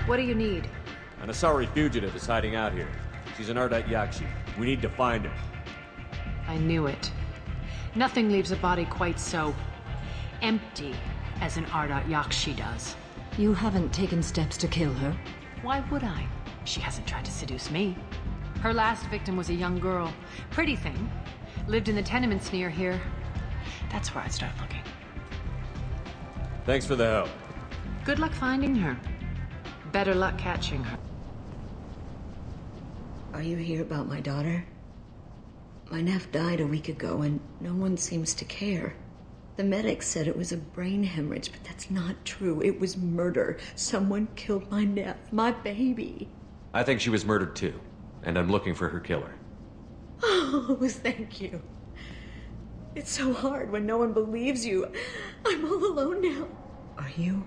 What do you need? An Asari fugitive is hiding out here. She's an Ardat Yakshi. We need to find her. I knew it. Nothing leaves a body quite so empty as an Ardat Yakshi does. You haven't taken steps to kill her? Why would I? She hasn't tried to seduce me. Her last victim was a young girl. Pretty thing. Lived in the tenements near here. That's where I'd start looking. Thanks for the help. Good luck finding her. Better luck catching her. Are you here about my daughter? My nephew died a week ago and no one seems to care. The medics said it was a brain hemorrhage, but that's not true. It was murder. Someone killed my nephew, my baby. I think she was murdered too, and I'm looking for her killer. Oh, thank you. It's so hard when no one believes you. I'm all alone now. Are you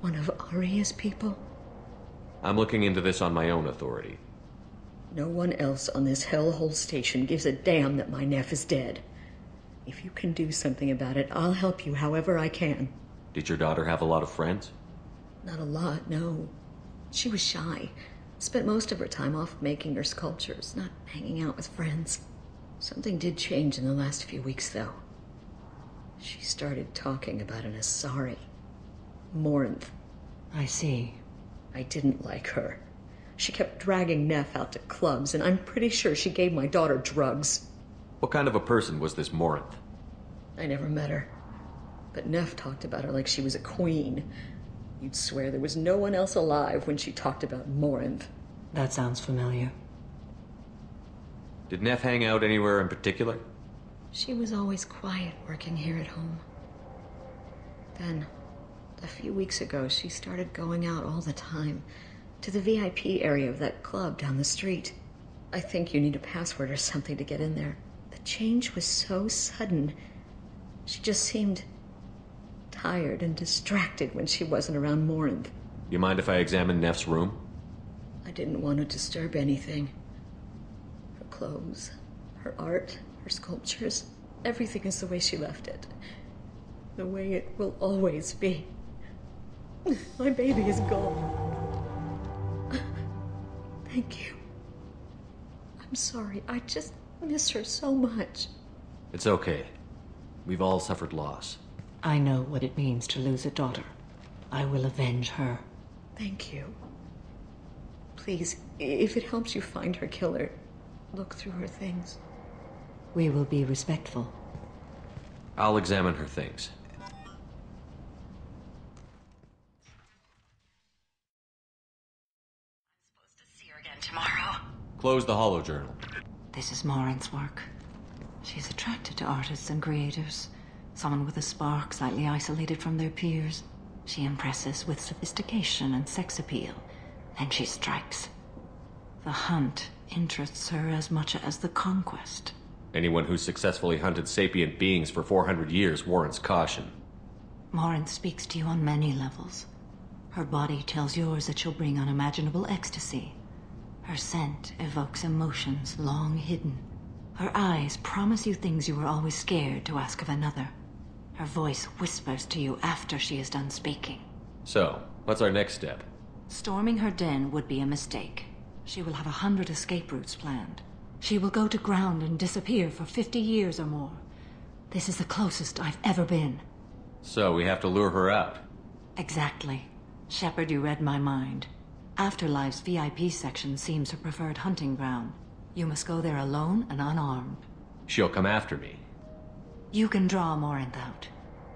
one of Aria's people? I'm looking into this on my own authority. No one else on this hellhole station gives a damn that my nephew is dead. If you can do something about it, I'll help you however I can. Did your daughter have a lot of friends? Not a lot, no. She was shy. Spent most of her time off making her sculptures, not hanging out with friends. Something did change in the last few weeks, though. She started talking about an Asari. Morinth. I see. I didn't like her. She kept dragging Neff out to clubs, and I'm pretty sure she gave my daughter drugs. What kind of a person was this Morinth? I never met her. But Neff talked about her like she was a queen. You'd swear there was no one else alive when she talked about Morinth. That sounds familiar. Did Neff hang out anywhere in particular? She was always quiet working here at home. Then, a few weeks ago, she started going out all the time to the VIP area of that club down the street. I think you need a password or something to get in there. The change was so sudden. She just seemed tired and distracted when she wasn't around Morinth. You mind if I examine Neff's room? I didn't want to disturb anything. Her clothes, her art, her sculptures, everything is the way she left it. The way it will always be. My baby is gone. Thank you. I'm sorry, I just miss her so much. It's okay. We've all suffered loss. I know what it means to lose a daughter. I will avenge her. Thank you. Please, if it helps you find her killer, look through her things. We will be respectful. I'll examine her things. Tomorrow. Close the holo journal. This is Morinth's work. She's attracted to artists and creators. Someone with a spark, slightly isolated from their peers. She impresses with sophistication and sex appeal. Then she strikes. The hunt interests her as much as the conquest. Anyone who's successfully hunted sapient beings for 400 years warrants caution. Morinth speaks to you on many levels. Her body tells yours that she'll bring unimaginable ecstasy. Her scent evokes emotions long hidden. Her eyes promise you things you were always scared to ask of another. Her voice whispers to you after she is done speaking. So, what's our next step? Storming her den would be a mistake. She will have 100 escape routes planned. She will go to ground and disappear for 50 years or more. This is the closest I've ever been. So, we have to lure her out. Exactly. Shepard, you read my mind. Afterlife's VIP section seems her preferred hunting ground. You must go there alone and unarmed. She'll come after me. You can draw Morinth out.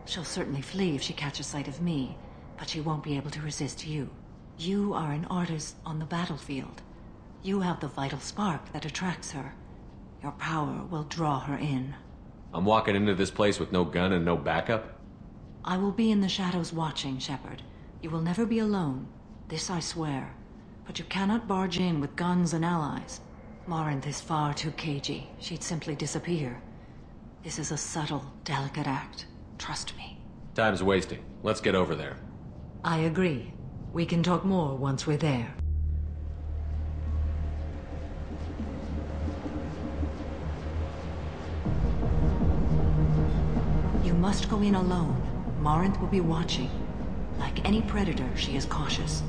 She'll certainly flee if she catches sight of me, but she won't be able to resist you. You are an artist on the battlefield. You have the vital spark that attracts her. Your power will draw her in. I'm walking into this place with no gun and no backup? I will be in the shadows watching, Shepard. You will never be alone. This I swear. But you cannot barge in with guns and allies. Morinth is far too cagey. She'd simply disappear. This is a subtle, delicate act. Trust me. Time's wasting. Let's get over there. I agree. We can talk more once we're there. You must go in alone. Morinth will be watching. Like any predator, she is cautious.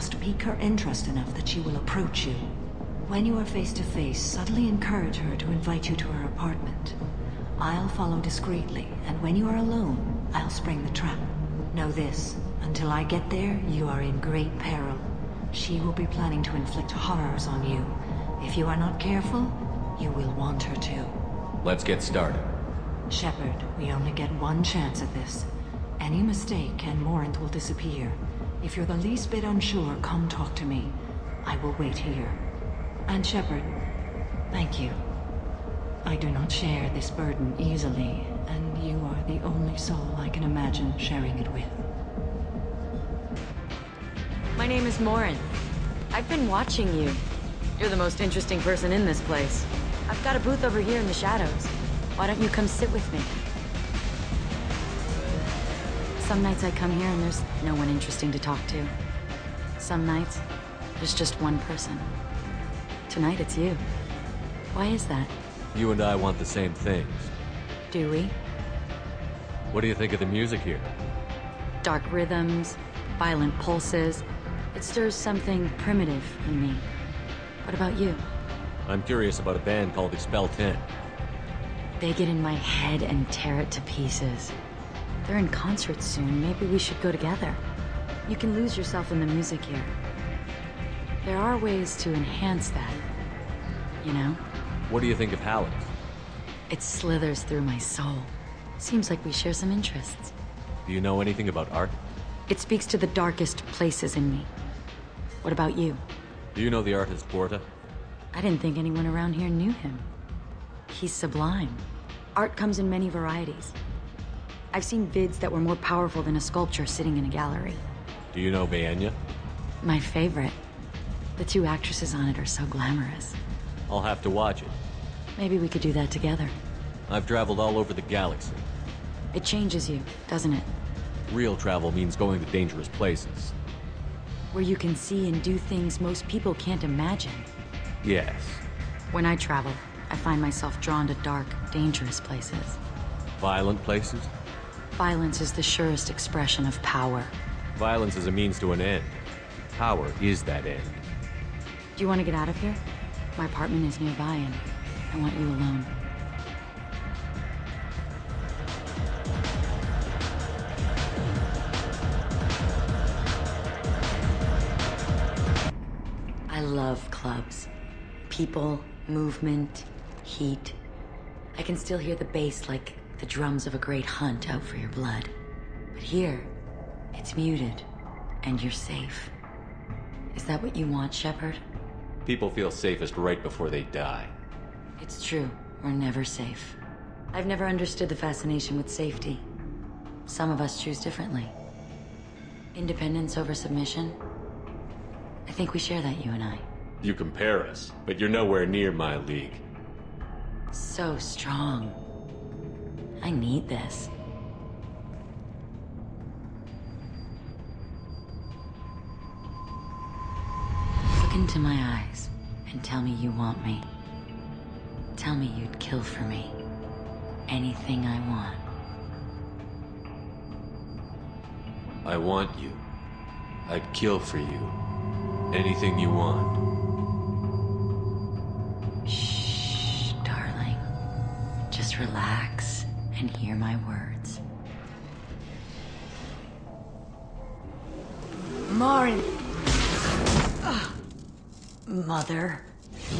must pique her interest enough that she will approach you. When you are face to face, subtly encourage her to invite you to her apartment. I'll follow discreetly, and when you are alone, I'll spring the trap. Know this, until I get there, you are in great peril. She will be planning to inflict horrors on you. If you are not careful, you will want her to. Let's get started. Shepard, we only get one chance at this. Any mistake and Morinth will disappear. If you're the least bit unsure, come talk to me. I will wait here. And Shepard, thank you. I do not share this burden easily, and you are the only soul I can imagine sharing it with. My name is Morinth. I've been watching you. You're the most interesting person in this place. I've got a booth over here in the shadows. Why don't you come sit with me? Some nights I come here and there's no one interesting to talk to. Some nights, there's just one person. Tonight it's you. Why is that? You and I want the same things. Do we? What do you think of the music here? Dark rhythms, violent pulses. It stirs something primitive in me. What about you? I'm curious about a band called Expel 10. They get in my head and tear it to pieces. They're in concert soon. Maybe we should go together. You can lose yourself in the music here. There are ways to enhance that, you know? What do you think of Halleck? It slithers through my soul. Seems like we share some interests. Do you know anything about art? It speaks to the darkest places in me. What about you? Do you know the artist Porta? I didn't think anyone around here knew him. He's sublime. Art comes in many varieties. I've seen vids that were more powerful than a sculpture sitting in a gallery. Do you know Bayenya? My favorite. The two actresses on it are so glamorous. I'll have to watch it. Maybe we could do that together. I've traveled all over the galaxy. It changes you, doesn't it? Real travel means going to dangerous places. Where you can see and do things most people can't imagine. Yes. When I travel, I find myself drawn to dark, dangerous places. Violent places? Violence is the surest expression of power. Violence is a means to an end. Power is that end. Do you want to get out of here? My apartment is nearby and I want you alone. I love clubs. People, movement, heat. I can still hear the bass like the drums of a great hunt out for your blood. But here, it's muted, and you're safe. Is that what you want, Shepard? People feel safest right before they die. It's true. We're never safe. I've never understood the fascination with safety. Some of us choose differently. Independence over submission. I think we share that, you and I. You compare us, but you're nowhere near my league. So strong. I need this. Look into my eyes and tell me you want me. Tell me you'd kill for me. Anything I want. I want you. I'd kill for you. Anything you want. Shh, darling. Just relax and hear my words. Morinth! Mother.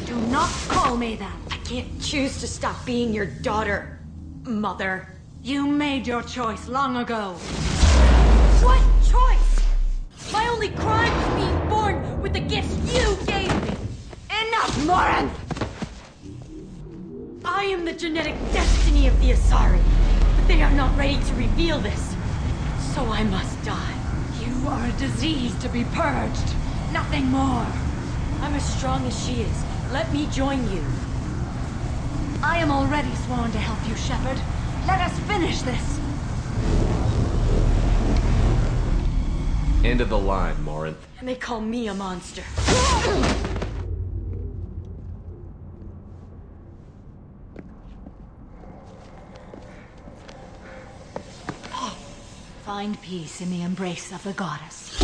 Do not call me that! I can't choose to stop being your daughter, Mother. You made your choice long ago. What choice? My only crime was being born with the gifts you gave me. Enough, Morinth! I am the genetic destiny of the Asari, but they are not ready to reveal this, so I must die. You are a disease to be purged. Nothing more. I'm as strong as she is. Let me join you. I am already sworn to help you, Shepard. Let us finish this. End of the line, Morinth. And they call me a monster. Find peace in the embrace of the goddess.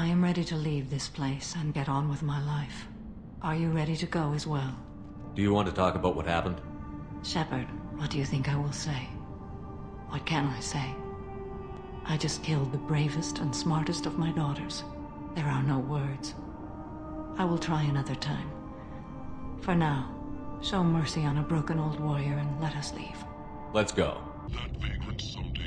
I am ready to leave this place and get on with my life. Are you ready to go as well? Do you want to talk about what happened? Shepard, what do you think I will say? What can I say? I just killed the bravest and smartest of my daughters. There are no words. I will try another time. For now, show mercy on a broken old warrior and let us leave. Let's go. That vagrant someday